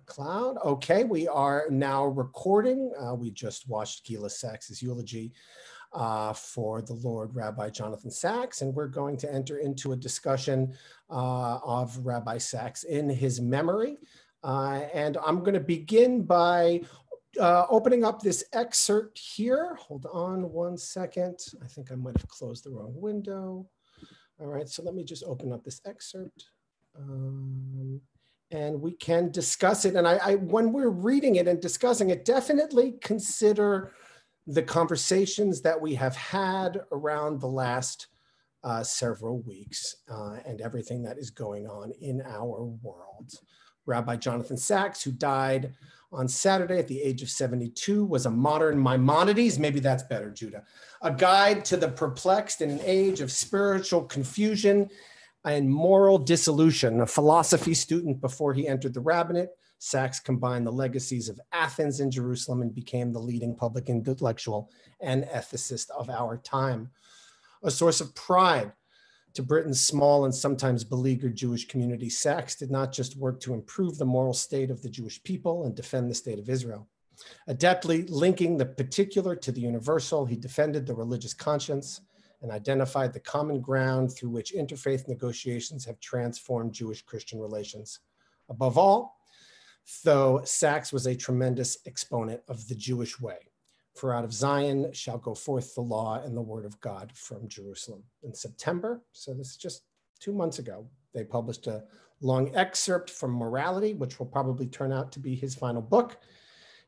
cloud. Okay, we are now recording. We just watched Gila Sacks' eulogy for the Lord Rabbi Jonathan Sacks, and we're going to enter into a discussion of Rabbi Sacks in his memory. And I'm going to begin by opening up this excerpt here. Hold on one second. I think I might have closed the wrong window. All right, so let me just open up this excerpt. And we can discuss it. And when we're reading it and discussing it, definitely consider the conversations that we have had around the last several weeks and everything that is going on in our world. Rabbi Jonathan Sacks, who died on Saturday at the age of 72, was a modern Maimonides, maybe that's better, Judah, a guide to the perplexed in an age of spiritual confusion and moral dissolution. A philosophy student before he entered the rabbinate, Sacks combined the legacies of Athens and Jerusalem and became the leading public intellectual and ethicist of our time. A source of pride to Britain's small and sometimes beleaguered Jewish community, Sacks did not just work to improve the moral state of the Jewish people and defend the state of Israel. Adeptly linking the particular to the universal, he defended the religious conscience and identified the common ground through which interfaith negotiations have transformed Jewish-Christian relations. Above all, though, Sacks was a tremendous exponent of the Jewish way. For out of Zion shall go forth the law and the word of God from Jerusalem. In September, so this is just 2 months ago, they published a long excerpt from Morality, which will probably turn out to be his final book,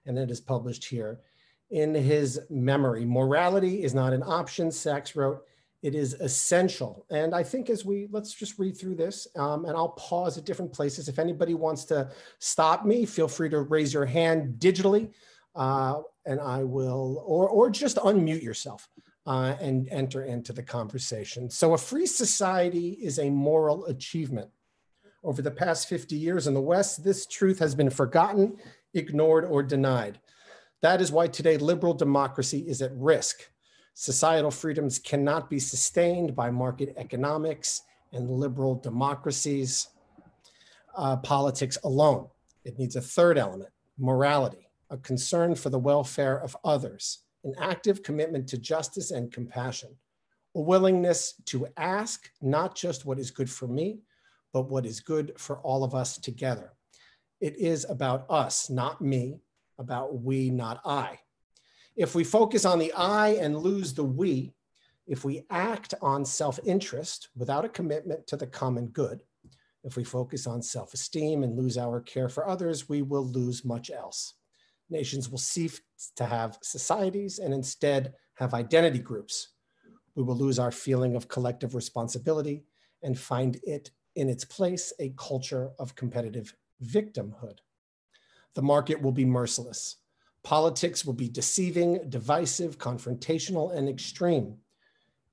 and it is published here in his memory. Morality is not an option, Sacks wrote, it is essential. And I think let's just read through this and I'll pause at different places. If anybody wants to stop me, feel free to raise your hand digitally and I will, or just unmute yourself and enter into the conversation. So a free society is a moral achievement. Over the past 50 years in the West, this truth has been forgotten, ignored, or denied. That is why today liberal democracy is at risk. Societal freedoms cannot be sustained by market economics and liberal democracies, politics alone. It needs a third element, morality, a concern for the welfare of others, an active commitment to justice and compassion, a willingness to ask not just what is good for me, but what is good for all of us together. It is about us, not me, about we, not I. If we focus on the I and lose the we, if we act on self-interest without a commitment to the common good, if we focus on self-esteem and lose our care for others, we will lose much else. Nations will cease to have societies and instead have identity groups. We will lose our feeling of collective responsibility and find it in its place a culture of competitive victimhood. The market will be merciless. Politics will be deceiving, divisive, confrontational, and extreme.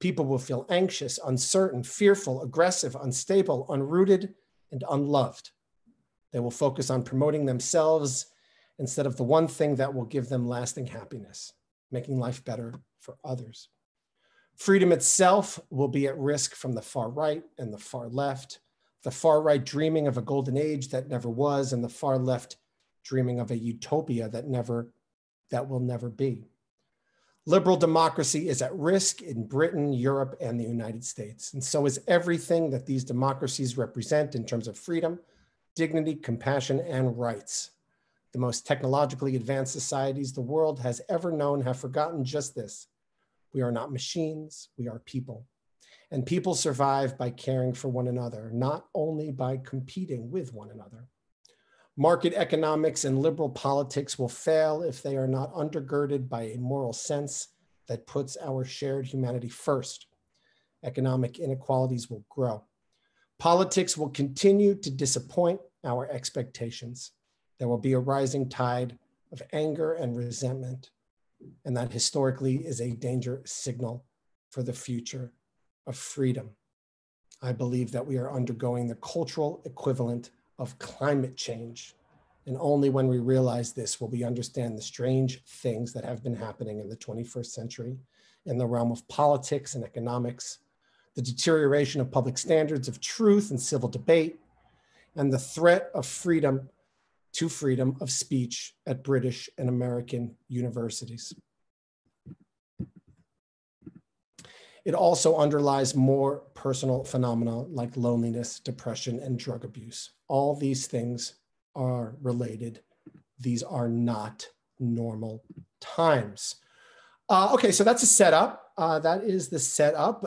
People will feel anxious, uncertain, fearful, aggressive, unstable, unrooted, and unloved. They will focus on promoting themselves instead of the one thing that will give them lasting happiness, making life better for others. Freedom itself will be at risk from the far right and the far left, the far right dreaming of a golden age that never was, and the far left dreaming of a utopia that will never be. Liberal democracy is at risk in Britain, Europe, and the United States. And so is everything that these democracies represent in terms of freedom, dignity, compassion, and rights. The most technologically advanced societies the world has ever known have forgotten just this. We are not machines, we are people. And people survive by caring for one another, not only by competing with one another. Market economics and liberal politics will fail if they are not undergirded by a moral sense that puts our shared humanity first. Economic inequalities will grow. Politics will continue to disappoint our expectations. There will be a rising tide of anger and resentment, and that historically is a danger signal for the future of freedom. I believe that we are undergoing the cultural equivalent of climate change. And only when we realize this will we understand the strange things that have been happening in the 21st century in the realm of politics and economics, the deterioration of public standards of truth and civil debate, and the threat of freedom to freedom of speech at British and American universities. It also underlies more personal phenomena like loneliness, depression, and drug abuse. All these things are related. These are not normal times. Okay, so that's a setup. That is the setup.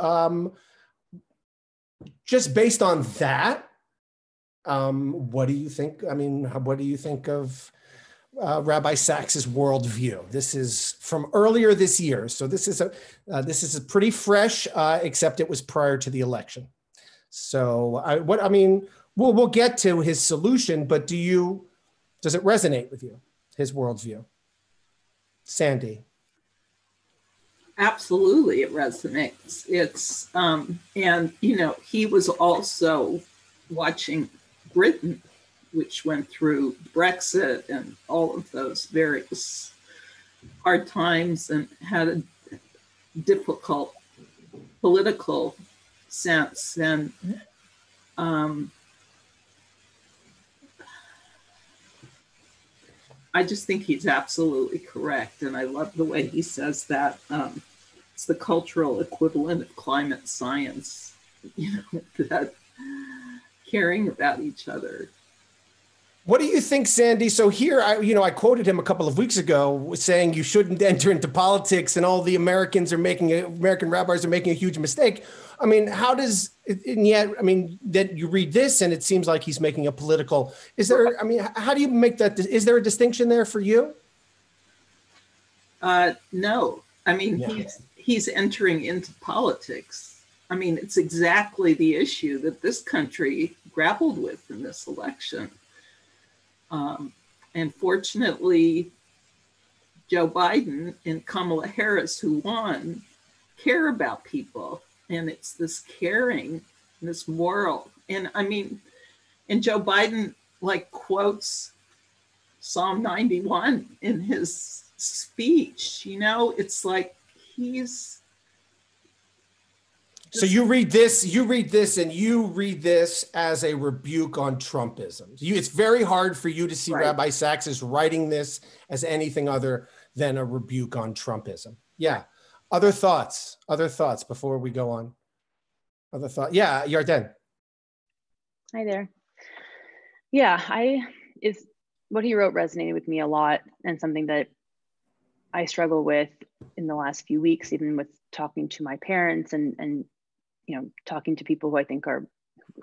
Just based on that, what do you think? I mean, what do you think of Rabbi Sacks's worldview? This is from earlier this year, so this is a pretty fresh, except it was prior to the election. So, we'll get to his solution, but does it resonate with you, his worldview? Sandy. Absolutely, it resonates. It's, and, he was also watching Britain, which went through Brexit and all of those various hard times and had a difficult political sense. And I just think he's absolutely correct. And I love the way he says that it's the cultural equivalent of climate science, that caring about each other. What do you think, Sandy? So here, I quoted him a couple of weeks ago saying you shouldn't enter into politics and all the American rabbis are making a huge mistake. I mean, and yet, that you read this and it seems like he's making a political, how do you make that? Is there a distinction there for you? No, he's entering into politics. It's exactly the issue that this country grappled with in this election. And fortunately, Joe Biden and Kamala Harris, who won, care about people. And it's this caring, this moral. And and Joe Biden quotes Psalm 91 in his speech. It's like he's. So you read this as a rebuke on Trumpism. It's very hard for you to see right. Rabbi Sacks is writing this as anything other than a rebuke on Trumpism. Yeah. Other thoughts before we go on. Other thoughts. Yeah, Yarden. Hi there. Yeah, what he wrote resonated with me a lot, and something that I struggle with in the last few weeks, even with talking to my parents and talking to people who I think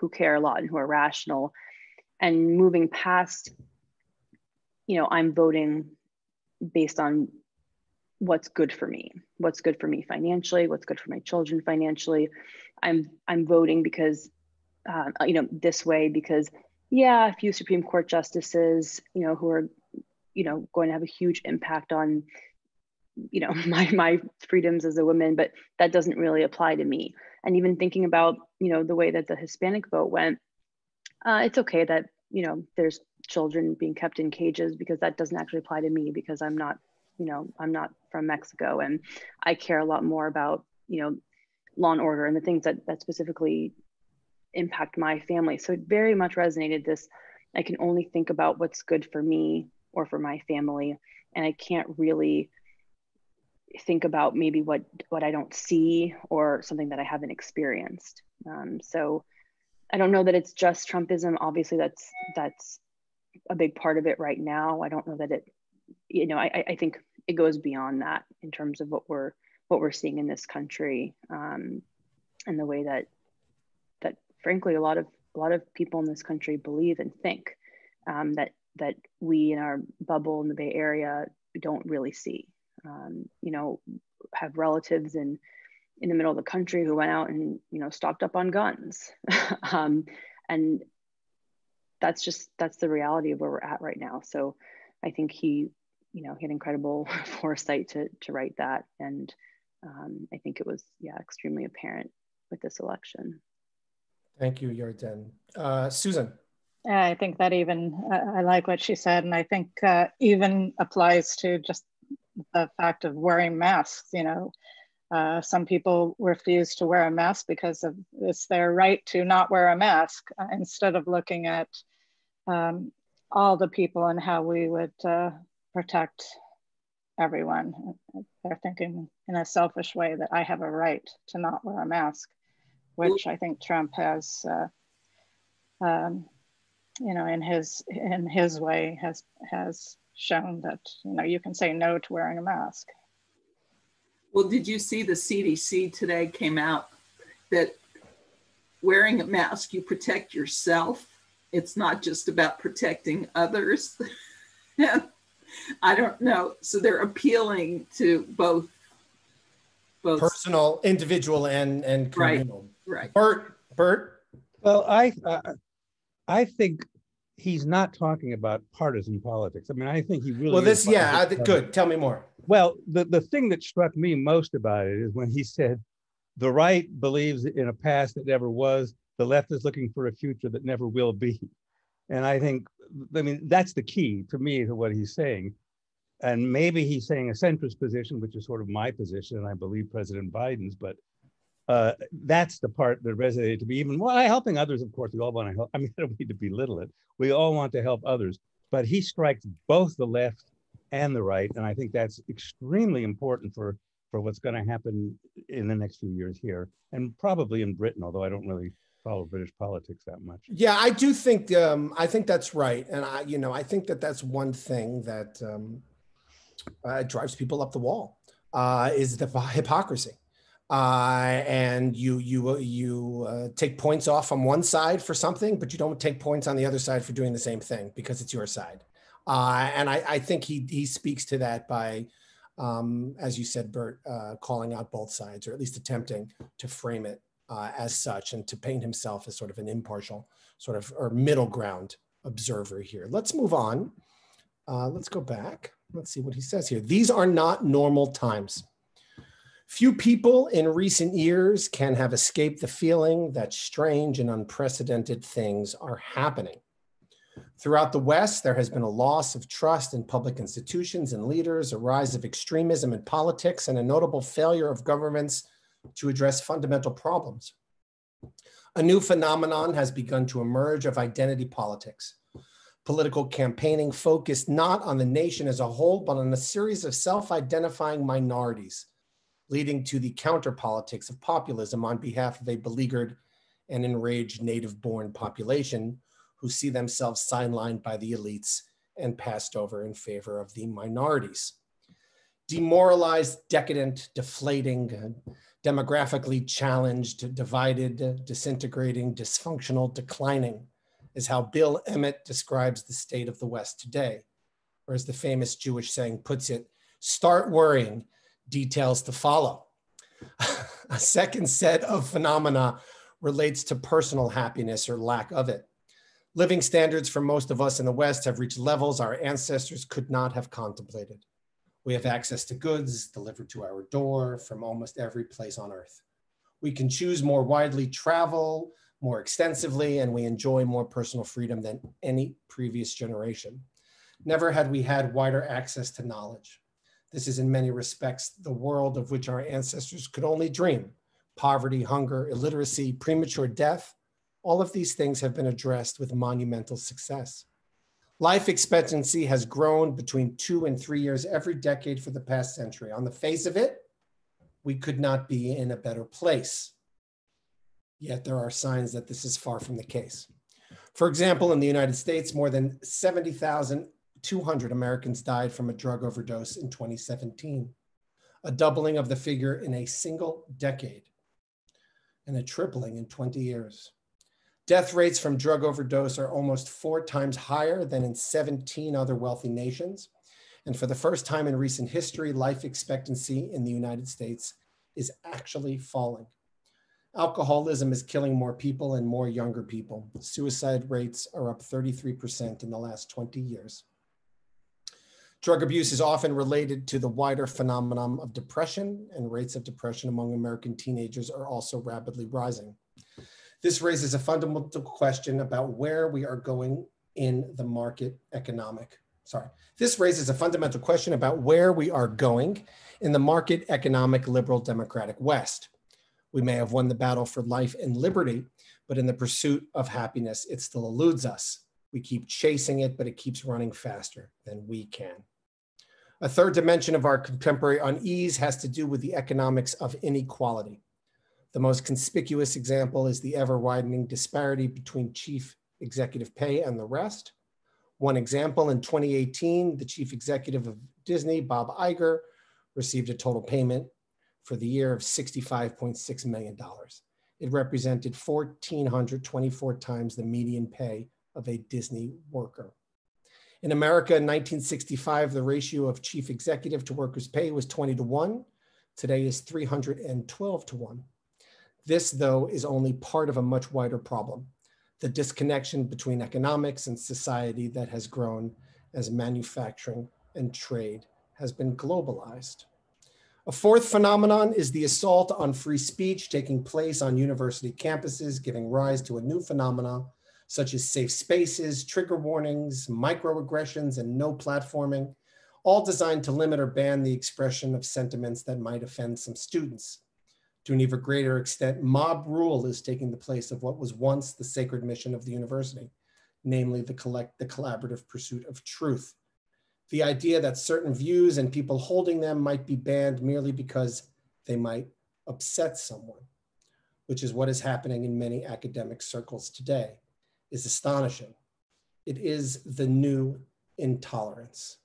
who care a lot and who are rational, and moving past, I'm voting based on what's good for me financially, what's good for my children financially. I'm voting because, this way, because a few Supreme Court justices, who are, going to have a huge impact on, my freedoms as a woman, but that doesn't really apply to me. And even thinking about, the way that the Hispanic vote went, it's okay that, there's children being kept in cages, because that doesn't actually apply to me, because I'm not from Mexico, and I care a lot more about, law and order and the things that specifically impact my family. So it very much resonated this, I can only think about what's good for me or for my family. And I can't really think about maybe what I don't see or something that I haven't experienced. So I don't know that it's just Trumpism. Obviously that's a big part of it right now. I don't know that it, I think it goes beyond that in terms of what we're seeing in this country, and the way that frankly a lot of people in this country believe and think, that we in our bubble in the Bay Area don't really see. Have relatives in the middle of the country who went out and stocked up on guns, and that's the reality of where we're at right now. So I think he had incredible foresight to write that, and I think it was extremely apparent with this election. Thank you, Yarden. Susan. I think that I like what she said, and I think even applies to just the fact of wearing masks. Some people refuse to wear a mask because it's their right to not wear a mask, instead of looking at all the people and how we would protect everyone. They're thinking in a selfish way that I have a right to not wear a mask, which I think Trump has, in his way, has shown that you can say no to wearing a mask. Well, did you see the CDC today came out that wearing a mask, you protect yourself? It's not just about protecting others. I don't know. So they're appealing to both personal, individual, and communal. Right. Bert. Well, I think he's not talking about partisan politics. I mean, I think he really. Well, good. Tell me more. Well, the thing that struck me most about it is when he said, the right believes in a past that never was, the left is looking for a future that never will be. And I think, that's the key to me to what he's saying. And maybe he's saying a centrist position, which is sort of my position, and I believe President Biden's, but that's the part that resonated to me. Even helping others, of course, we all want to help. I don't need to belittle it. We all want to help others, but he strikes both the left and the right. And I think that's extremely important for what's going to happen in the next few years here, and probably in Britain, although I don't really follow British politics that much. Yeah, I do think, I think that's right. And I think that's one thing that drives people up the wall, is the hypocrisy. And you take points off on one side for something, but you don't take points on the other side for doing the same thing because it's your side. And I think he speaks to that by, as you said, Bert, calling out both sides, or at least attempting to frame it as such, and to paint himself as sort of an impartial or middle ground observer here. Let's move on. Let's go back. Let's see what he says here. These are not normal times. Few people in recent years can have escaped the feeling that strange and unprecedented things are happening. Throughout the West, there has been a loss of trust in public institutions and leaders, a rise of extremism in politics, and a notable failure of governments to address fundamental problems. A new phenomenon has begun to emerge of identity politics. Political campaigning focused not on the nation as a whole, but on a series of self-identifying minorities, leading to the counter-politics of populism on behalf of a beleaguered and enraged native-born population who see themselves sidelined by the elites and passed over in favor of the minorities. Demoralized, decadent, deflating, demographically challenged, divided, disintegrating, dysfunctional, declining is how Bill Emmett describes the state of the West today. Or as the famous Jewish saying puts it, start worrying, details to follow. A second set of phenomena relates to personal happiness or lack of it. Living standards for most of us in the West have reached levels our ancestors could not have contemplated. We have access to goods delivered to our door from almost every place on earth. We can choose more widely, travel more extensively, and we enjoy more personal freedom than any previous generation. Never had we had wider access to knowledge. This is in many respects the world of which our ancestors could only dream. Poverty, hunger, illiteracy, premature death, all of these things have been addressed with monumental success. Life expectancy has grown between 2 and 3 years every decade for the past century. On the face of it, we could not be in a better place. Yet there are signs that this is far from the case. For example, in the United States, more than 70,200 Americans died from a drug overdose in 2017, a doubling of the figure in a single decade, and a tripling in 20 years. Death rates from drug overdose are almost 4 times higher than in 17 other wealthy nations. And for the first time in recent history, life expectancy in the United States is actually falling. Alcoholism is killing more people and more younger people. Suicide rates are up 33% in the last 20 years. Drug abuse is often related to the wider phenomenon of depression, and rates of depression among American teenagers are also rapidly rising. This raises a fundamental question about where we are going in the market economic. This raises a fundamental question about where we are going in the market economic liberal democratic West. We may have won the battle for life and liberty, but in the pursuit of happiness, it still eludes us. We keep chasing it, but it keeps running faster than we can. A third dimension of our contemporary unease has to do with the economics of inequality. The most conspicuous example is the ever-widening disparity between chief executive pay and the rest. One example, in 2018, the chief executive of Disney, Bob Iger, received a total payment for the year of $65.6 million. It represented 1,424 times the median pay of a Disney worker. In America in 1965, the ratio of chief executive to workers' pay was 20-1. Today is 312-1. This, though, is only part of a much wider problem, the disconnection between economics and society that has grown as manufacturing and trade has been globalized. A fourth phenomenon is the assault on free speech taking place on university campuses, giving rise to a new phenomenon such as safe spaces, trigger warnings, microaggressions, and no platforming, all designed to limit or ban the expression of sentiments that might offend some students. To an even greater extent, mob rule is taking the place of what was once the sacred mission of the university, namely the collaborative pursuit of truth. The idea that certain views and people holding them might be banned merely because they might upset someone, which is what is happening in many academic circles today, is astonishing. It is the new intolerance.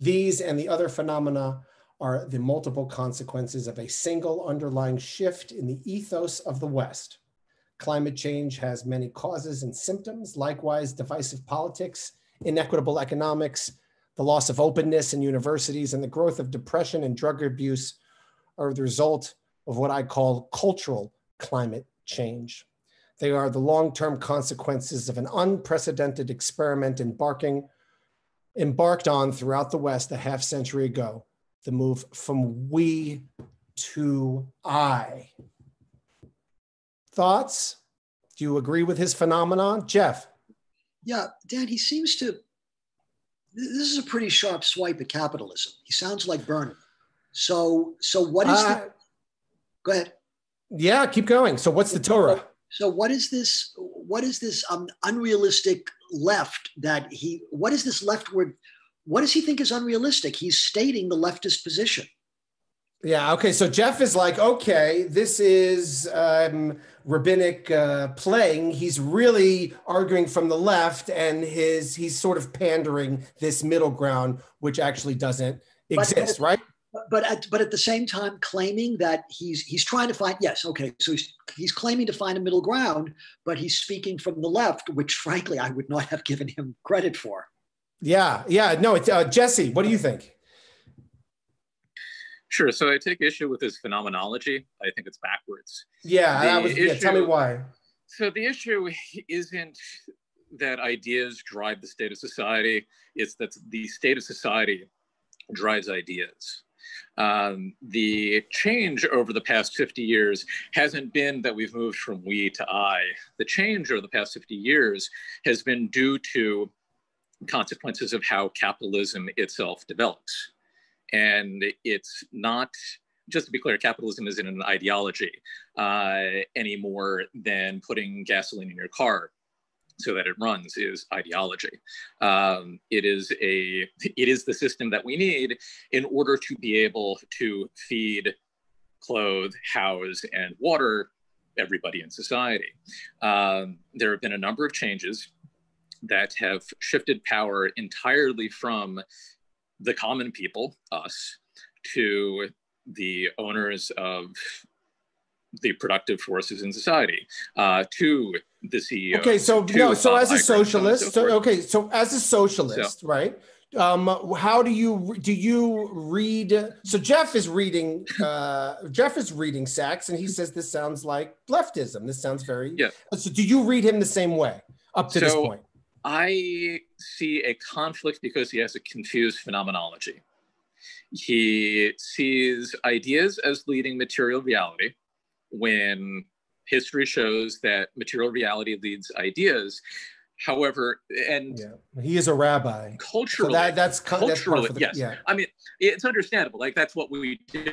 These and the other phenomena are the multiple consequences of a single underlying shift in the ethos of the West. Climate change has many causes and symptoms. Likewise, divisive politics, inequitable economics, the loss of openness in universities, and the growth of depression and drug abuse are the result of what I call cultural climate change. They are the long-term consequences of an unprecedented experiment embarked on throughout the West a half century ago, the move from we to I. Thoughts? Do you agree with his phenomenon? Jeff? Yeah, Dan, he seems to, this is a pretty sharp swipe at capitalism. He sounds like Bernie. So what is go ahead. Yeah, keep going. So what's the Torah? So what is this unrealistic left that what is this leftward, what does he think is unrealistic? He's stating the leftist position. Yeah, okay, so Jeff is like, okay, this is rabbinic playing. He's really arguing from the left, and he's sort of pandering this middle ground, which actually doesn't exist, right? But at the same time, claiming that he's trying to find, yes, okay, so he's claiming to find a middle ground, but he's speaking from the left, which frankly I would not have given him credit for. Yeah, no, it's Jesse, what do you think? Sure. So I take issue with his phenomenology. I think it's backwards. Yeah, tell me why. So the issue isn't that ideas drive the state of society. It's that the state of society drives ideas. The change over the past 50 years hasn't been that we've moved from we to I. The change over the past 50 years has been due to consequences of how capitalism itself develops. And it's not, just to be clear, capitalism isn't an ideology any more than putting gasoline in your car so that it runs is ideology. It is the system that we need in order to be able to feed, clothe, house, and water everybody in society. There have been a number of changes that have shifted power entirely from the common people, us, to the owners of the productive forces in society, to the CEO. Okay, so as a socialist, right? How do you read? So Jeff is reading Sacks, and he says this sounds like leftism. This sounds very. Yeah. So do you read him the same way up to this point? I see a conflict because he has a confused phenomenology. He sees ideas as leading material reality when history shows that material reality leads ideas. However, and he is a rabbi. Culturally, so that's culturally, part yes. Yeah. I mean, it's understandable. Like that's what we do.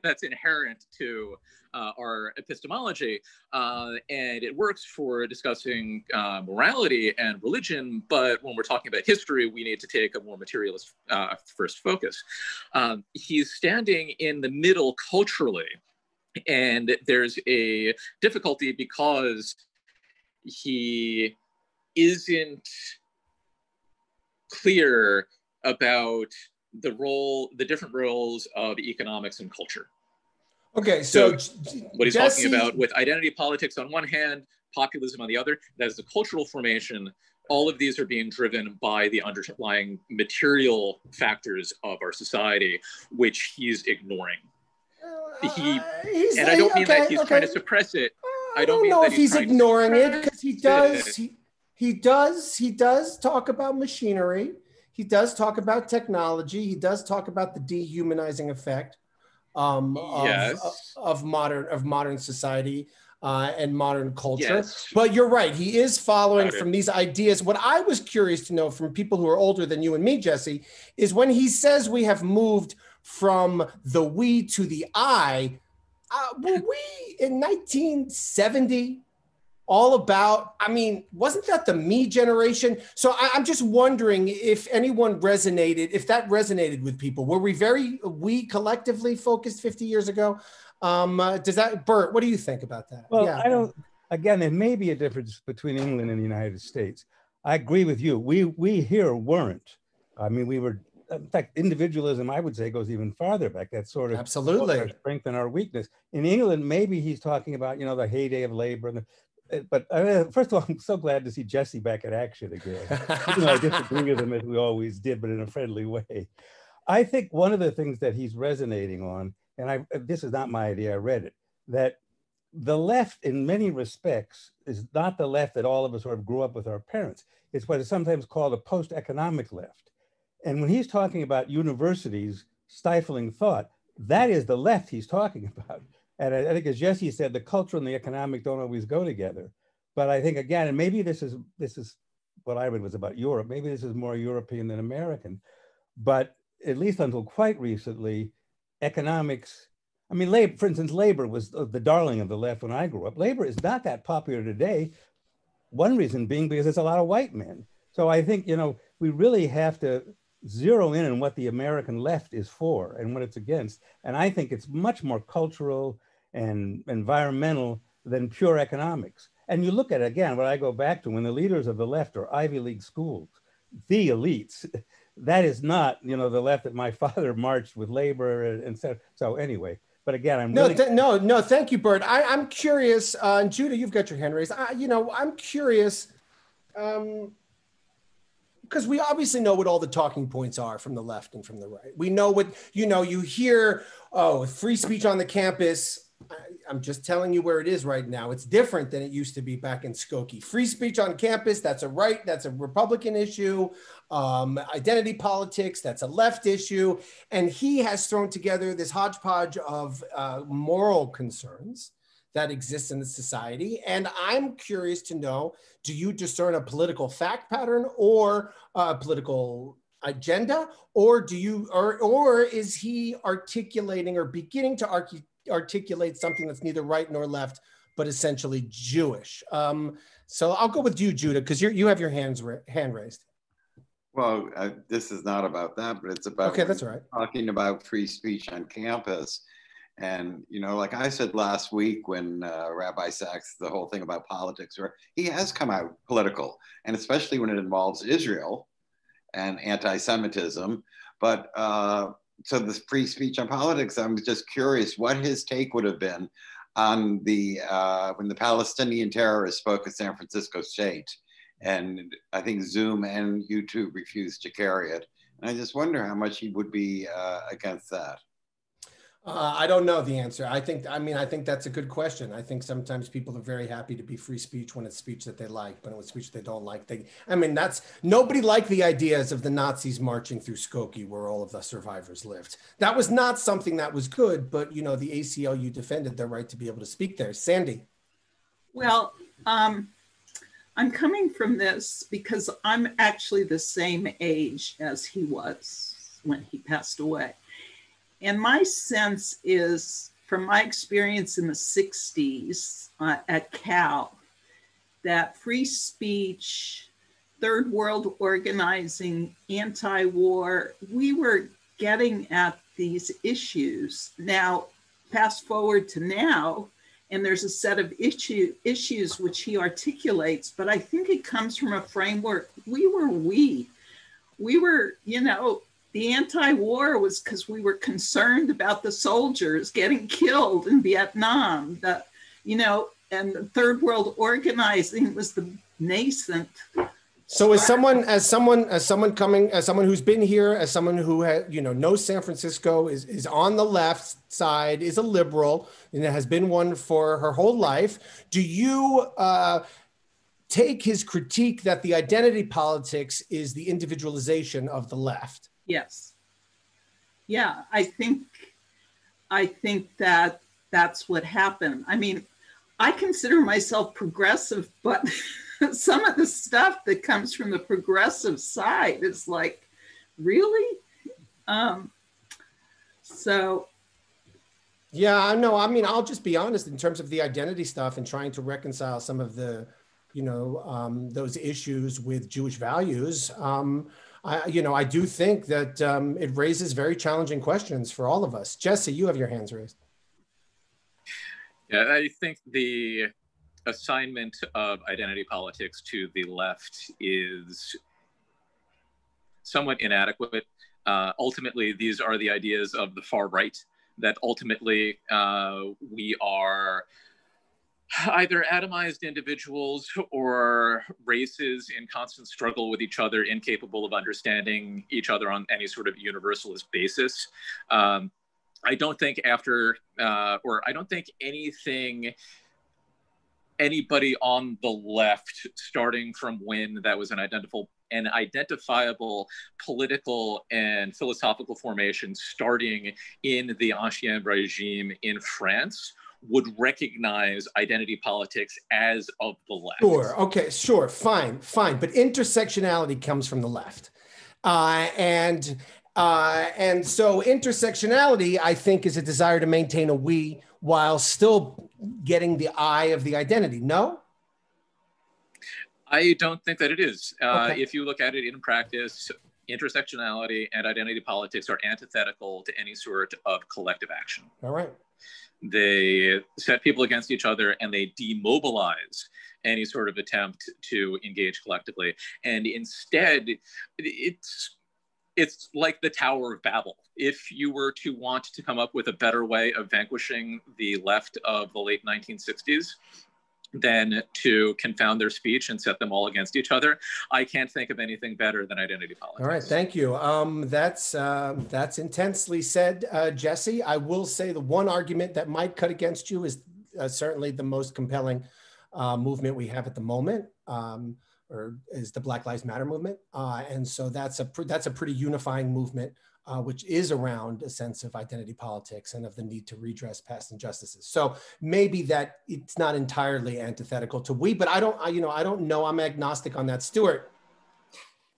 That's inherent to our epistemology, and it works for discussing morality and religion. But when we're talking about history, we need to take a more materialist first focus. He's standing in the middle culturally, and there's a difficulty because he isn't clear about the different roles of economics and culture. Okay, so what he's talking about with identity politics on one hand, populism on the other, that is the cultural formation. All of these are being driven by the underlying material factors of our society, which he's ignoring. And I don't mean that he's trying to suppress it. I don't know if he's ignoring it, because he does talk about machinery. He does talk about technology. He does talk about the dehumanizing effect of modern society and modern culture. Yes. But you're right. He is following from these ideas. What I was curious to know from people who are older than you and me, Jesse, is when he says we have moved from the we to the I, were we in 1970 all about, I mean, wasn't that the me generation? So I'm just wondering if anyone resonated, if that resonated with people. Were we collectively focused 50 years ago? Does that, Bert, what do you think about that? Well, I don't, again, there may be a difference between England and the United States. I agree with you. We here weren't. I mean, we were, in fact, individualism, I would say, goes even farther back. That sort of absolutely our strength and our weakness. In England, maybe he's talking about, you know, the heyday of labor. And but first of all, I'm so glad to see Jesse back in action again. Even though I disagree with him as we always did, but in a friendly way. I think one of the things that he's resonating on, and this is not my idea, I read it, that the left in many respects is not the left that all of us sort of grew up with our parents. It's what is sometimes called a post-economic left. And when he's talking about universities stifling thought, that is the left he's talking about. And I think, as Jesse said, the culture and the economic don't always go together. But I think, again, and maybe this is what I read was about Europe. Maybe this is more European than American. But at least until quite recently, economics, I mean, labor, for instance, labor was the darling of the left when I grew up. Labor is not that popular today. One reason being because there's a lot of white men. So I think, you know, we really have to zero in on what the American left is for and what it's against. And I think it's much more cultural and environmental than pure economics. And you look at it again, what I go back to, when the leaders of the left are Ivy League schools, the elites, that is not, you know, the left that my father marched with labor and said. So anyway, but again, I'm no, thank you, Bert. I'm curious, and Judah, you've got your hand raised. I'm curious, because we obviously know what all the talking points are from the left and from the right. We know what, you hear, free speech on the campus. I'm just telling you where it is right now. It's different than it used to be back in Skokie. Free speech on campus, that's a Republican issue. Identity politics, that's a left issue. And he has thrown together this hodgepodge of moral concerns that exists in the society. And I'm curious to know, do you discern a political fact pattern or a political agenda, or is he articulating or beginning to articulate something that's neither right nor left, but essentially Jewish? So I'll go with you, Judah, because you have your hand raised. Well, this is not about that, but it's about that's all right. Talking about free speech on campus. And, like I said last week when Rabbi Sacks, the whole thing about politics, he has come out political, and especially when it involves Israel and anti-Semitism. But so the free speech on politics, I'm just curious what his take would have been on when the Palestinian terrorists spoke at San Francisco State. And I think Zoom and YouTube refused to carry it. And I just wonder how much he would be against that. I don't know the answer. I think that's a good question. I think sometimes people are very happy to be free speech when it's speech that they like, but when it's speech they don't like, nobody liked the ideas of the Nazis marching through Skokie where all of the survivors lived. That was not something that was good, but the ACLU defended their right to be able to speak there. Sandy. Well, I'm coming from this because I'm actually the same age as he was when he passed away. And my sense is, from my experience in the 60s at Cal, that free speech, third world organizing, anti-war, we were getting at these issues. Now, fast forward to now, and there's a set of issues which he articulates, but I think it comes from a framework. We were, you know, the anti-war was because we were concerned about the soldiers getting killed in Vietnam, you know, and the third world organizing was the nascent. So as someone who's been here, as someone who knows San Francisco, is on the left side, is a liberal, and has been one for her whole life, do you take his critique that the identity politics is the individualization of the left? Yes. Yeah, I think that that's what happened. I mean, I consider myself progressive, but some of the stuff that comes from the progressive side is like, really? So. Yeah, I know. I mean, I'll just be honest in terms of the identity stuff and trying to reconcile some of the, those issues with Jewish values. I do think that it raises very challenging questions for all of us. Jesse, you have your hands raised. Yeah, I think the assignment of identity politics to the left is somewhat inadequate. Ultimately, these are the ideas of the far right, that ultimately we are either atomized individuals or races in constant struggle with each other, incapable of understanding each other on any sort of universalist basis. I don't think anybody on the left, starting from when that was an identifiable political and philosophical formation starting in the Ancien Regime in France, would recognize identity politics as of the left. Sure, okay, sure, fine. But intersectionality comes from the left. And so intersectionality, I think, is a desire to maintain a we while still getting the I of the identity, no? I don't think that it is. Okay. If you look at it in practice, intersectionality and identity politics are antithetical to any sort of collective action. All right. They set people against each other and they demobilize any sort of attempt to engage collectively. And instead, it's like the Tower of Babel. If you were to want to come up with a better way of vanquishing the left of the late 1960s than to confound their speech and set them all against each other, I can't think of anything better than identity politics. All right, thank you. That's intensely said, Jesse. I will say the one argument that might cut against you is certainly the most compelling movement we have at the moment, or is the Black Lives Matter movement. And so that's a pretty unifying movement, which is around a sense of identity politics and of the need to redress past injustices. So maybe that it's not entirely antithetical to we, but I don't know. I'm agnostic on that. Stuart.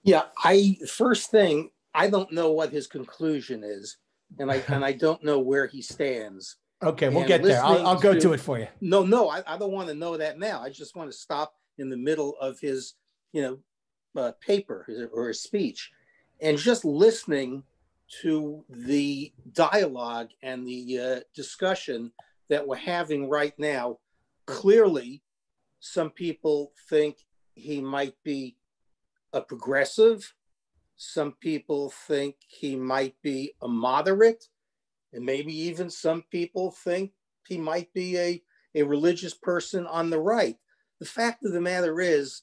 Yeah, first thing, I don't know what his conclusion is, and I don't know where he stands. Okay, we'll get there. I'll go to it for you. No, I don't want to know that now. I just want to stop in the middle of his, paper or his speech, and just listening to the dialogue and the discussion that we're having right now. Clearly, some people think he might be a progressive. Some people think he might be a moderate. And maybe even some people think he might be a religious person on the right. The fact of the matter is,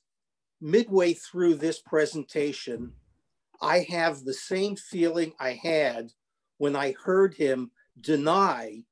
midway through this presentation, I have the same feeling I had when I heard him deny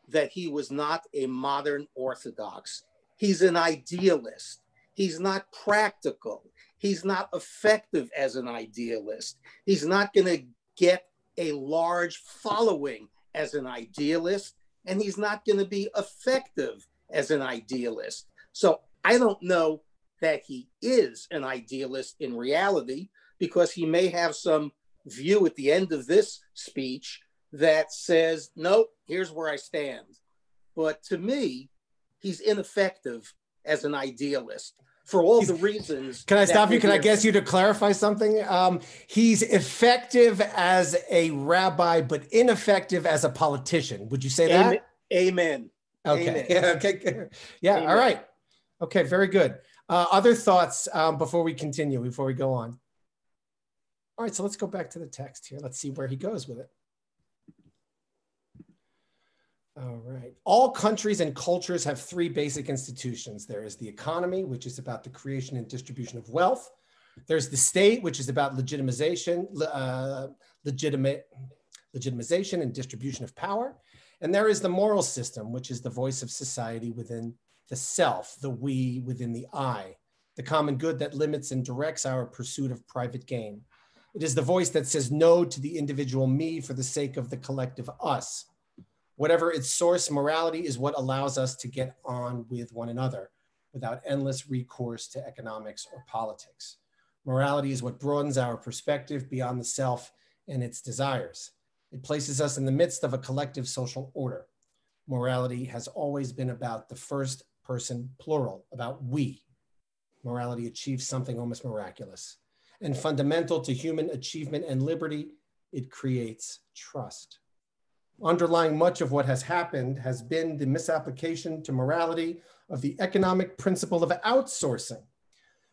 that he was not a modern Orthodox. He's an idealist. He's not practical. He's not effective as an idealist. He's not going to get a large following as an idealist, and he's not going to be effective as an idealist. So I don't know that he is an idealist in reality, because he may have some view at the end of this speech that says, nope, here's where I stand. But to me, he's ineffective as an idealist for all the reasons. Can I stop you? Can I guess you to clarify something? He's effective as a rabbi, but ineffective as a politician. Would you say that? Amen. Okay. Amen. Yeah. Okay. Yeah. Amen. All right. Okay. Very good. Other thoughts before we continue, before we go on? All right. So let's go back to the text here. Let's see where he goes with it. All right. All countries and cultures have three basic institutions. There is the economy, which is about the creation and distribution of wealth. There's the state, which is about legitimization and distribution of power. And there is the moral system, which is the voice of society within the self, the we within the I, the common good that limits and directs our pursuit of private gain. It is the voice that says no to the individual me for the sake of the collective us. Whatever its source, morality is what allows us to get on with one another without endless recourse to economics or politics. Morality is what broadens our perspective beyond the self and its desires. It places us in the midst of a collective social order. Morality has always been about the first person plural, about we. Morality achieves something almost miraculous. And fundamental to human achievement and liberty, it creates trust. Underlying much of what has happened has been the misapplication to morality of the economic principle of outsourcing.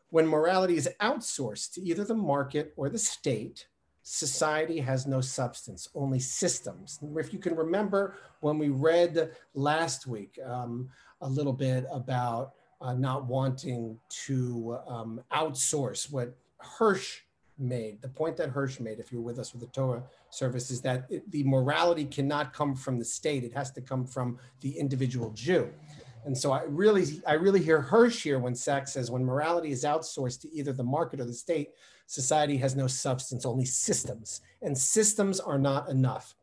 When morality is outsourced to either the market or the state, society has no substance, only systems. If you can remember when we read last week a little bit about not wanting to outsource what Hirsch made, the point that Hirsch made, if you're with us with the Torah service, is that the morality cannot come from the state. It has to come from the individual Jew. And so I really hear Hirsch here when Sacks says, when morality is outsourced to either the market or the state, society has no substance, only systems. And systems are not enough.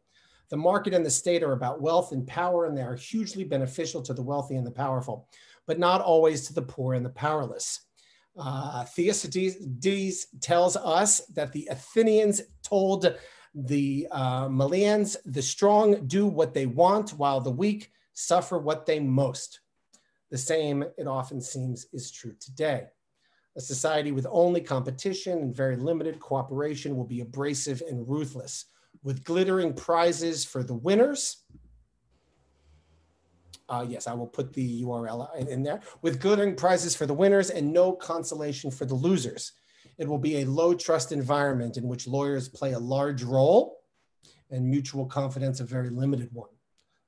The market and the state are about wealth and power, and they are hugely beneficial to the wealthy and the powerful, but not always to the poor and the powerless. Thucydides tells us that the Athenians told the Melians, the strong do what they want while the weak suffer what they most. The same, it often seems, is true today. A society with only competition and very limited cooperation will be abrasive and ruthless, with glittering prizes for the winners. Yes, I will put the URL in there. With glittering prizes for the winners and no consolation for the losers. It will be a low trust environment in which lawyers play a large role and mutual confidence a very limited one.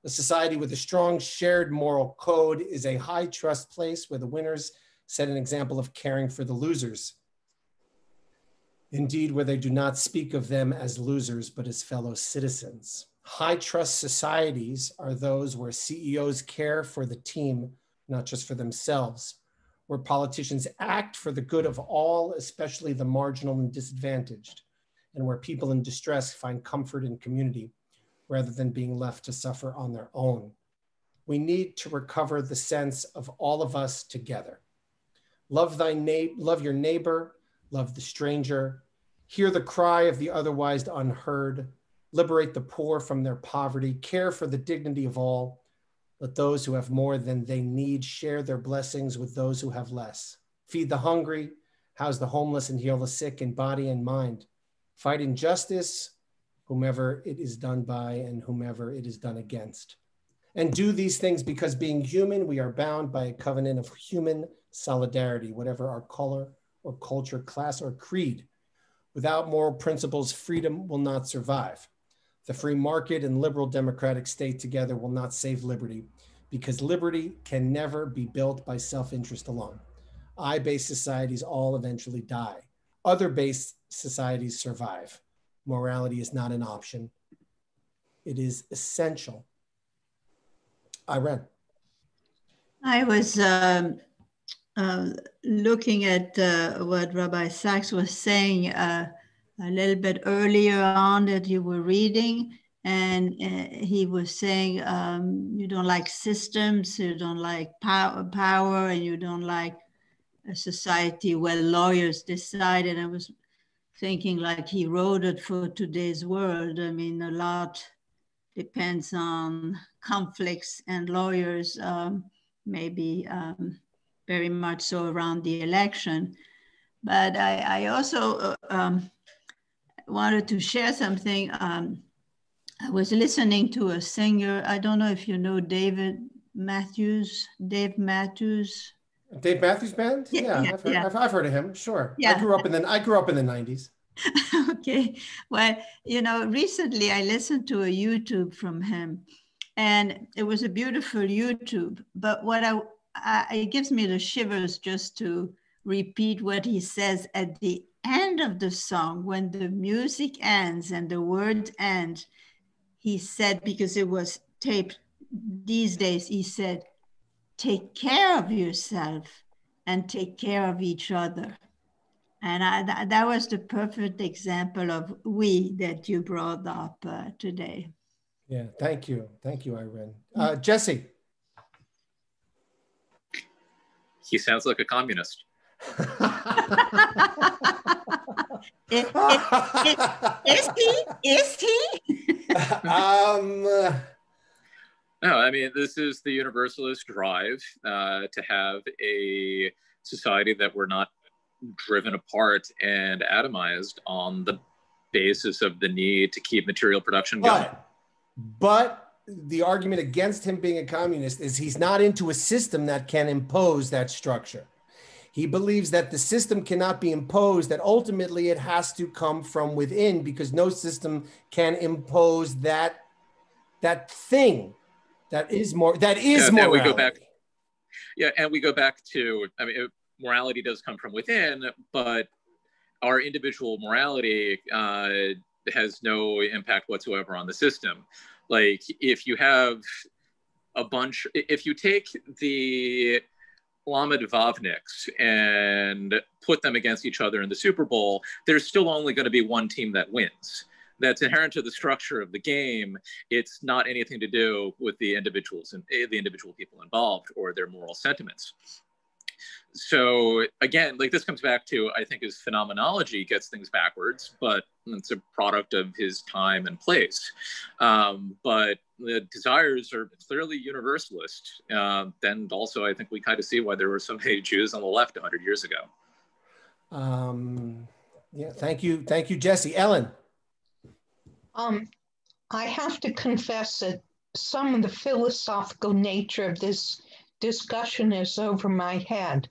A society with a strong shared moral code is a high trust place where the winners set an example of caring for the losers. Indeed, where they do not speak of them as losers, but as fellow citizens. High trust societies are those where CEOs care for the team, not just for themselves, where politicians act for the good of all, especially the marginal and disadvantaged, and where people in distress find comfort in community rather than being left to suffer on their own. We need to recover the sense of all of us together. Love your neighbor, love the stranger, hear the cry of the otherwise unheard, liberate the poor from their poverty, care for the dignity of all. Let those who have more than they need share their blessings with those who have less. Feed the hungry, house the homeless, and heal the sick in body and mind. Fight injustice, whomever it is done by and whomever it is done against. And do these things because being human, we are bound by a covenant of human solidarity, whatever our color or culture, class, or creed. Without moral principles, freedom will not survive. The free market and liberal democratic state together will not save liberty, because liberty can never be built by self-interest alone. I-based societies all eventually die. Other-based societies survive. Morality is not an option. It is essential. Irene. I was looking at what Rabbi Sacks was saying a little bit earlier on that you were reading, and he was saying you don't like systems, you don't like power, and you don't like a society where lawyers decide. And I was thinking, like, he wrote it for today's world. I mean, a lot depends on conflicts, and lawyers maybe very much so around the election. But I also wanted to share something. I was listening to a singer. I don't know if you know Dave Matthews Band? Dave Matthews Band? Yeah, I've heard of him. Sure. Yeah. I grew up in the 90s. Okay. Well, you know, recently I listened to a YouTube from him, and it was a beautiful YouTube. But what it gives me the shivers just to repeat what he says at the end of the song, when the music ends and the words end. He said, because it was taped these days, he said, take care of yourself and take care of each other. And that was the perfect example of we that you brought up today. Yeah, thank you. Thank you, Irene. Jesse. He sounds like a communist. Is he? No, I mean, this is the universalist drive to have a society that we're not driven apart and atomized on the basis of the need to keep material production going. But the argument against him being a communist is he's not into a system that can impose that structure. He believes that the system cannot be imposed, that ultimately it has to come from within, because no system can impose that thing that is morality. And we go back, and we go back to, I mean, morality does come from within, but our individual morality has no impact whatsoever on the system. Like, if you have if you take the Lamed Vavniks and put them against each other in the Super Bowl, there's still only going to be one team that wins. That's inherent to the structure of the game. It's not anything to do with the individuals and the individual people involved or their moral sentiments. So again, like, this comes back to, I think, his phenomenology gets things backwards, but it's a product of his time and place. But the desires are clearly universalist. Then also, I think we kind of see why there were so many Jews on the left 100 years ago. Yeah, thank you, Jesse. Ellen. I have to confess that some of the philosophical nature of this discussion is over my head.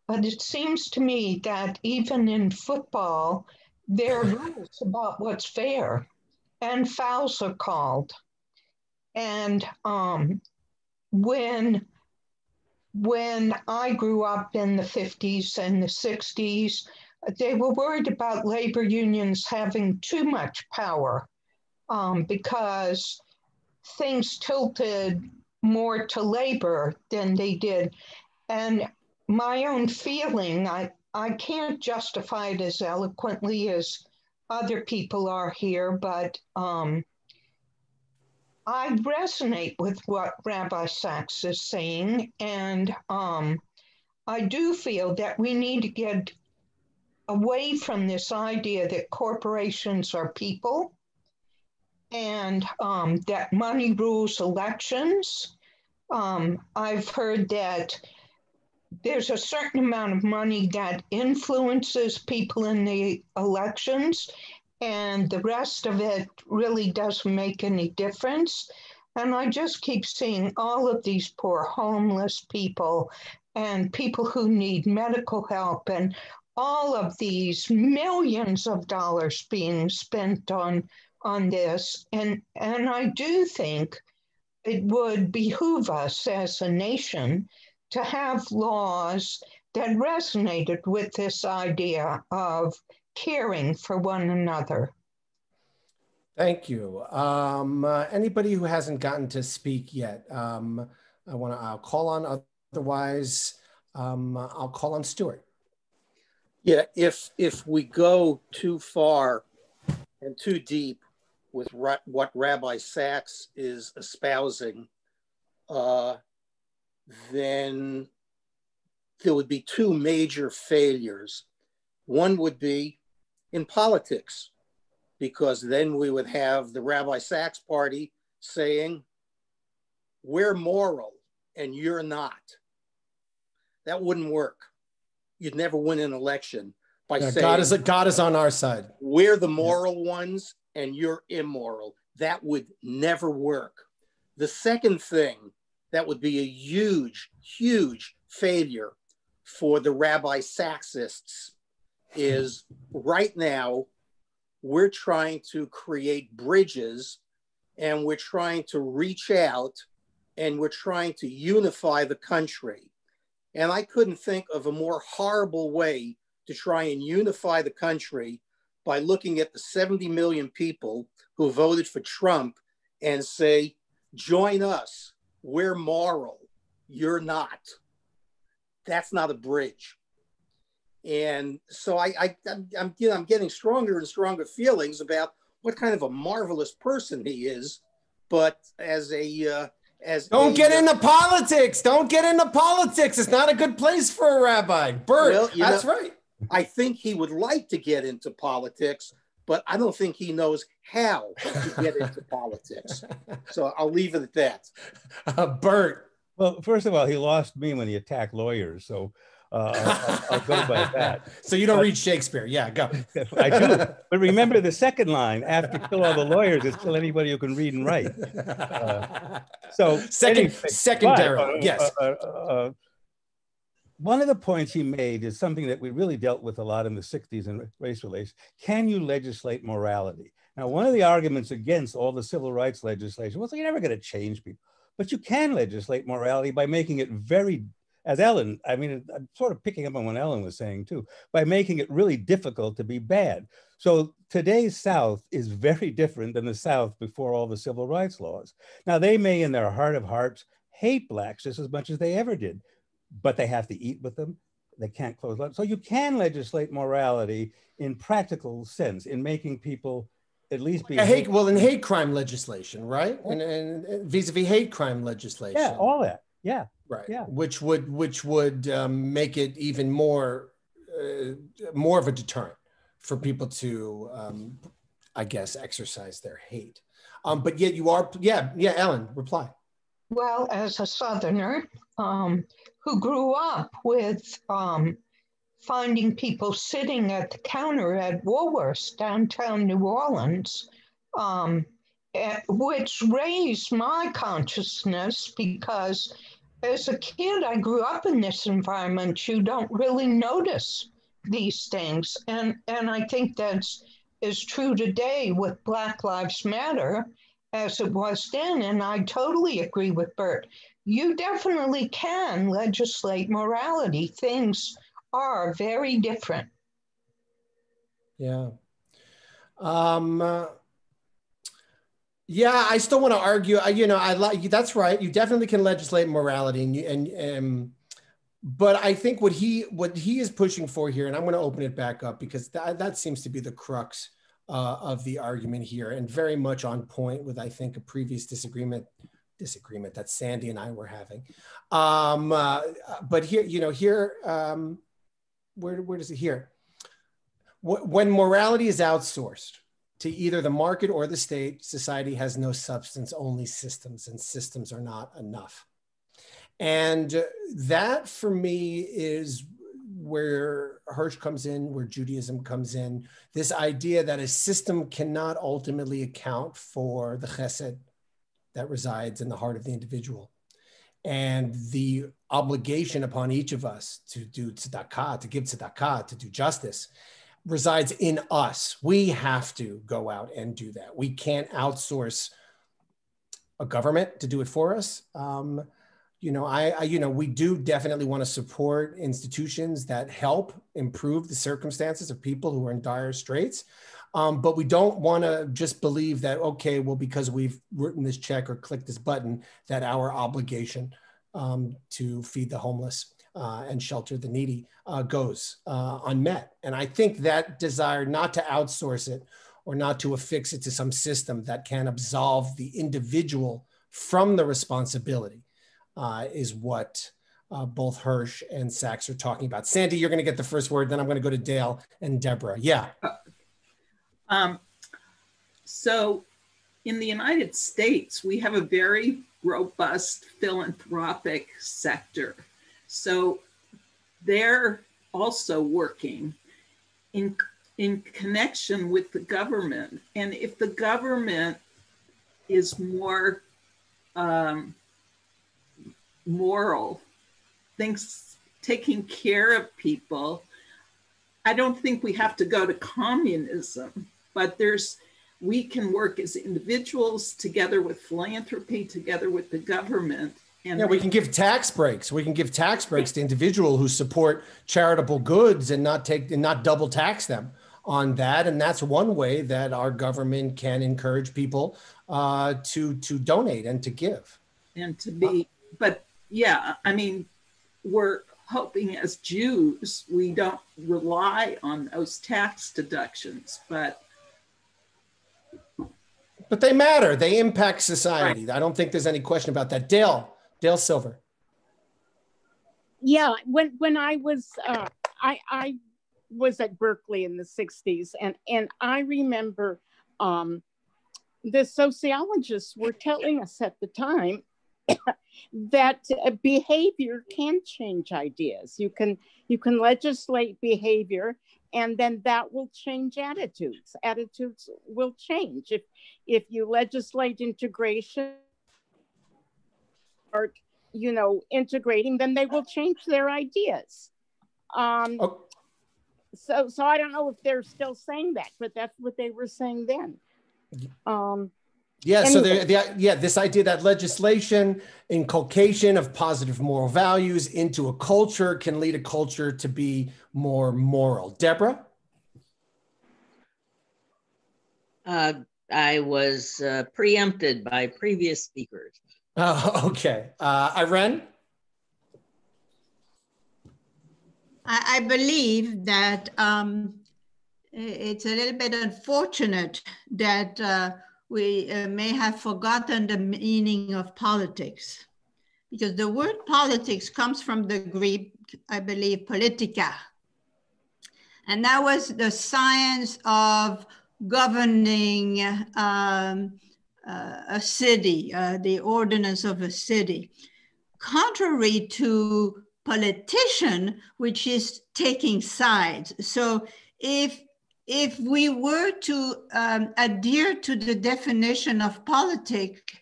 But it seems to me that even in football, there are rules about what's fair, and fouls are called. And when I grew up in the 50s and the 60s, they were worried about labor unions having too much power because things tilted more to labor than they did. And my own feeling, I can't justify it as eloquently as other people are here, but I resonate with what Rabbi Sacks is saying. And I do feel that we need to get away from this idea that corporations are people and that money rules elections. I've heard that there's a certain amount of money that influences people in the elections, and the rest of it really doesn't make any difference. And I just keep seeing all of these poor homeless people and people who need medical help, and all of these millions of dollars being spent on this. And I do think it would behoove us as a nation to have laws that resonated with this idea of caring for one another. Thank you. Anybody who hasn't gotten to speak yet, I'll call on, otherwise I'll call on Stuart. Yeah, if we go too far and too deep with what Rabbi Sacks is espousing, then there would be two major failures. One would be in politics, because then we would have the Rabbi Sacks party saying, we're moral and you're not. That wouldn't work. You'd never win an election by saying God is on our side. We're the moral ones and you're immoral. That would never work. The second thing that would be a huge, huge failure for the Rabbi Sacksists is right now we're trying to create bridges and we're trying to reach out and we're trying to unify the country. And I couldn't think of a more horrible way to try and unify the country by looking at the 70 million people who voted for Trump and say, join us, we're moral, you're not. That's not a bridge. And so I'm getting stronger and stronger feelings about what kind of a marvelous person he is. But don't get into politics. Don't get into politics. It's not a good place for a rabbi. Bert, well, that's right. I think he would like to get into politics, but I don't think he knows how to get into politics. So I'll leave it at that. Bert. Well, first of all, he lost me when he attacked lawyers. So I'll go by that. So you don't read Shakespeare. Yeah, go. I do. But remember the second line, after kill all the lawyers, it's kill anybody who can read and write. Secondary, yes. One of the points he made is something that we really dealt with a lot in the 60s in race relations. Can you legislate morality? Now, one of the arguments against all the civil rights legislation was, you're never going to change people. But you can legislate morality by making it very, as Ellen, I mean, I'm sort of picking up on what Ellen was saying too, by making it really difficult to be bad. So today's South is very different than the South before all the civil rights laws. Now, they may in their heart of hearts hate blacks just as much as they ever did, but they have to eat with them. They can't close up. So you can legislate morality in practical sense, in making people at least be in hate crime legislation, right? And vis-a-vis hate crime legislation. Yeah, all that. Yeah. Right. Yeah. Which would make it even more of a deterrent for people to, I guess, exercise their hate. But yet you are, Ellen, reply. Well, as a Southerner who grew up with finding people sitting at the counter at Woolworths downtown New Orleans, which raised my consciousness because as a kid, I grew up in this environment. You don't really notice these things. And I think that's as true today with Black Lives Matter as it was then. And I totally agree with Bert. You definitely can legislate morality. Things are very different. Yeah. Yeah, I still want to argue. I like that's right. You definitely can legislate morality, but I think what he is pushing for here, and I'm going to open it back up because that seems to be the crux of the argument here, and very much on point with I think a previous disagreement that Sandy and I were having. But here, where does it here? When morality is outsourced to either the market or the state, society has no substance, only systems, and systems are not enough. And that for me is where Hirsch comes in, where Judaism comes in, this idea that a system cannot ultimately account for the chesed that resides in the heart of the individual. And the obligation upon each of us to do tzedakah, to give tzedakah, to do justice, resides in us. We have to go out and do that. We can't outsource a government to do it for us. We do definitely want to support institutions that help improve the circumstances of people who are in dire straits. But we don't want to just believe that, okay, well, because we've written this check or clicked this button, that our obligation to feed the homeless and shelter the needy goes unmet. And I think that desire not to outsource it or not to affix it to some system that can absolve the individual from the responsibility is what both Hirsch and Sacks are talking about. Sandy, you're going to get the first word, then I'm going to go to Dale and Deborah. Yeah. So in the United States, we have a very robust philanthropic sector. So they're also working in connection with the government. And if the government is more moral, thinks taking care of people, I don't think we have to go to communism, but we can work as individuals together with philanthropy, together with the government. And yeah, we can give tax breaks. We can give tax breaks to individuals who support charitable goods and not double tax them on that. And that's one way that our government can encourage people to donate and to give. And to be, but yeah, I mean, we're hoping as Jews, we don't rely on those tax deductions, but they matter. They impact society. Right. I don't think there's any question about that. Dale Silver. Yeah, when I was I was at Berkeley in the 60s, and I remember the sociologists were telling us at the time that behavior can change ideas. You can legislate behavior, and then that will change attitudes. Attitudes will change. If you legislate integration, or integrating, then they will change their ideas. So I don't know if they're still saying that, but that's what they were saying then. Yeah, anyway. So this idea that legislation, inculcation of positive moral values into a culture can lead a culture to be more moral. Deborah? I was preempted by previous speakers. Oh, okay. Irene? I believe that it's a little bit unfortunate that we may have forgotten the meaning of politics, because the word politics comes from the Greek, I believe, politica. And that was the science of governing a city, the ordinance of a city, contrary to politician, which is taking sides. So if we were to adhere to the definition of politics,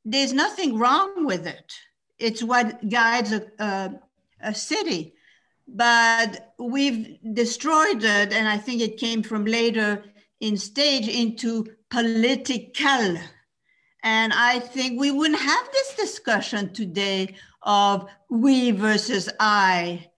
there's nothing wrong with it. It's what guides a city. But we've destroyed it, and I think it came from later in stage into political. And I think we wouldn't have this discussion today of we versus I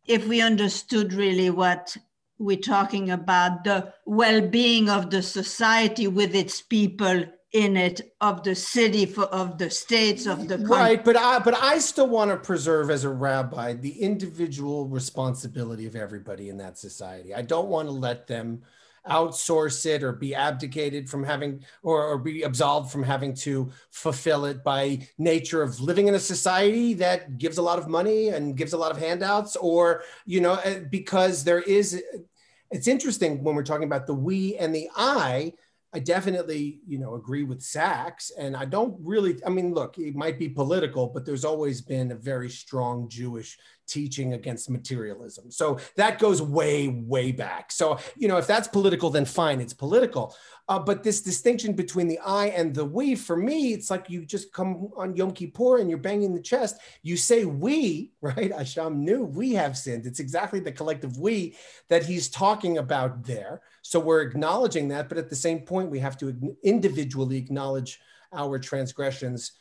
if we understood really what we're talking about, the well-being of the society with its people in it, of the city, of the states, of the country. Right, but I still want to preserve, as a rabbi, the individual responsibility of everybody in that society. I don't want to let them outsource it or be abdicated from having, or be absolved from having to fulfill it by nature of living in a society that gives a lot of money and gives a lot of handouts, or, because there is, it's interesting when we're talking about the we and the I definitely, agree with Sacks, and I don't really, look, it might be political, but there's always been a very strong Jewish teaching against materialism. So that goes way, way back. So, if that's political, then fine, it's political. But this distinction between the I and the we, for me, it's like you just come on Yom Kippur and you're banging the chest. You say we, right? Hashem knew we have sinned. It's exactly the collective we that he's talking about there. So we're acknowledging that, but at the same point, we have to individually acknowledge our transgressions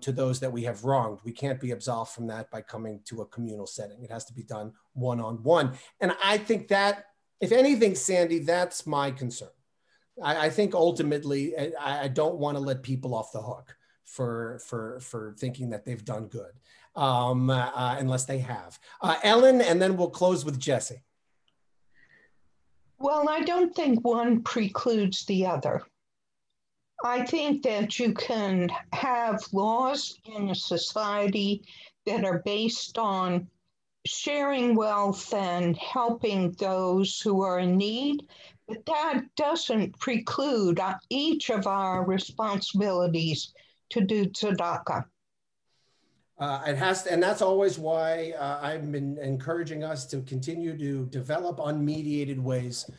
to those that we have wronged. We can't be absolved from that by coming to a communal setting. It has to be done one-on-one. And I think that, if anything, Sandy, that's my concern. I think ultimately, I don't want to let people off the hook for thinking that they've done good, unless they have. Ellen, and then we'll close with Jesse. Well, I don't think one precludes the other. I think that you can have laws in a society that are based on sharing wealth and helping those who are in need, but that doesn't preclude each of our responsibilities to do tzedakah. It has to, and that's always why I've been encouraging us to continue to develop unmediated ways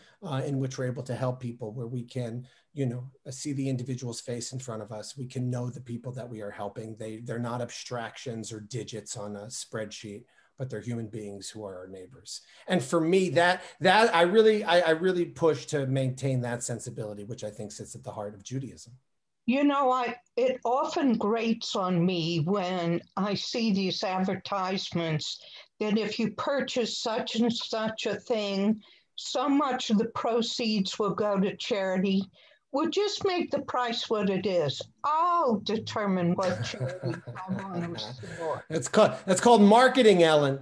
in which we're able to help people, where we can, you know, see the individual's face in front of us. We can know the people that we are helping. They're not abstractions or digits on a spreadsheet, but they're human beings who are our neighbors. And for me, that I really push to maintain that sensibility, which I think sits at the heart of Judaism. You know, it often grates on me when I see these advertisements that if you purchase such and such a thing, so much of the proceeds will go to charity. Well, just make the price what it is. I'll determine what charity I want to support. That's called marketing, Ellen.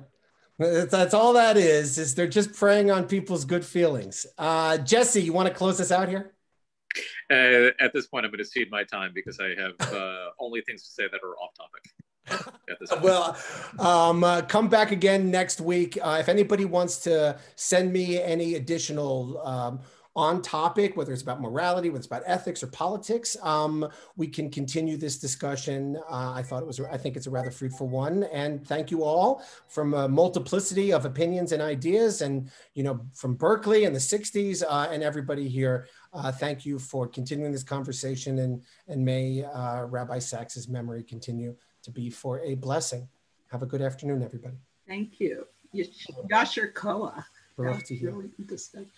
That's all that is they're just preying on people's good feelings. Jesse, you want to close us out here? At this point, I'm going to cede my time because I have only things to say that are off topic. At this point. Well, come back again next week. If anybody wants to send me any additional on topic, whether it's about morality, whether it's about ethics or politics, we can continue this discussion. I think it's a rather fruitful one. And thank you all from a multiplicity of opinions and ideas, and, you know, from Berkeley in the 60s and everybody here. Thank you for continuing this conversation, and may Rabbi Sacks's memory continue to be for a blessing. Have a good afternoon, everybody. Thank you. Yasher Koach. Baruch Tihyu. Really good discussion.